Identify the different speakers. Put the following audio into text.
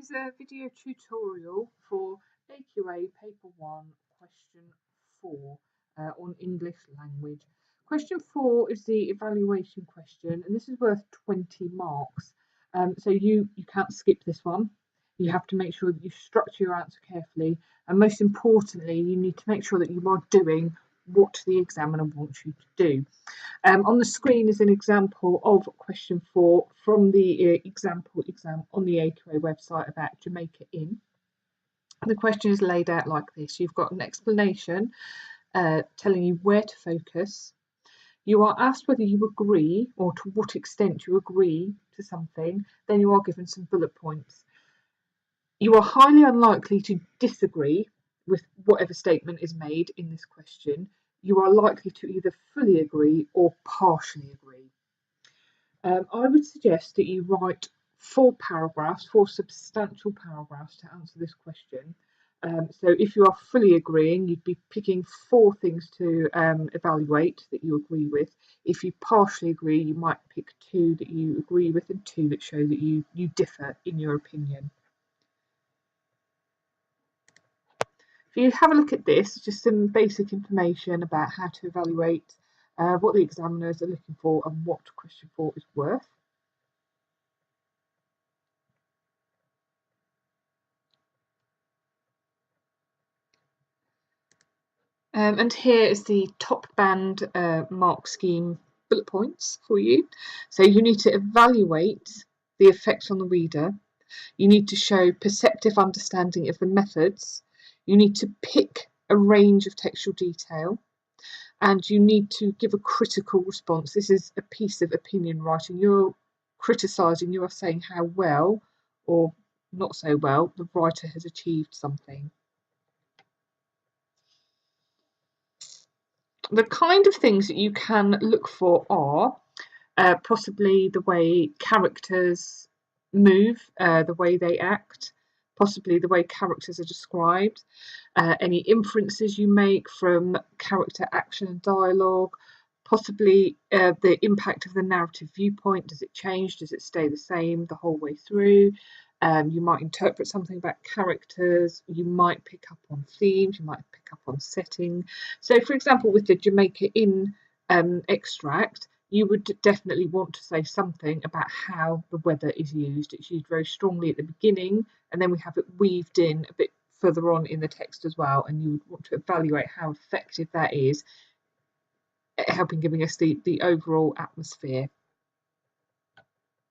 Speaker 1: is a video tutorial for AQA Paper 1, Question 4 on English language. Question 4 is the evaluation question, and this is worth 20 marks. So you can't skip this one. You have to make sure that you structure your answer carefully, and most importantly, you need to make sure that you are doing what the examiner wants you to do. On the screen is an example of question 4 from the exam on the AQA website about Jamaica Inn. The question is laid out like this. You've got an explanation telling you where to focus. You are asked whether you agree or to what extent you agree to something. Then you are given some bullet points. You are highly unlikely to disagree with whatever statement is made in this question. You are likely to either fully agree or partially agree. I would suggest that you write 4 substantial paragraphs to answer this question. So if you are fully agreeing, you'd be picking 4 things to evaluate that you agree with. If you partially agree, you might pick 2 that you agree with and 2 that show that you differ in your opinion. If you have a look at this, just some basic information about how to evaluate what the examiners are looking for and what question 4 is worth. And here is the top band mark scheme bullet points for you. So you need to evaluate the effect on the reader. You need to show perceptive understanding of the methods. You need to pick a range of textual detail. And you need to give a critical response. This is a piece of opinion writing. You're criticising, you are saying how well or not so well the writer has achieved something. The kind of things that you can look for are possibly the way characters move, the way they act, possibly the way characters are described, any inferences you make from character action and dialogue, possibly the impact of the narrative viewpoint. Does it change? Does it stay the same the whole way through? You might interpret something about characters, you might pick up on themes, you might pick up on setting. So for example, with the Jamaica Inn extract, you would definitely want to say something about how the weather is used. It's used very strongly at the beginning, and then we have it weaved in a bit further on in the text as well, and you would want to evaluate how effective that is at helping giving us the overall atmosphere.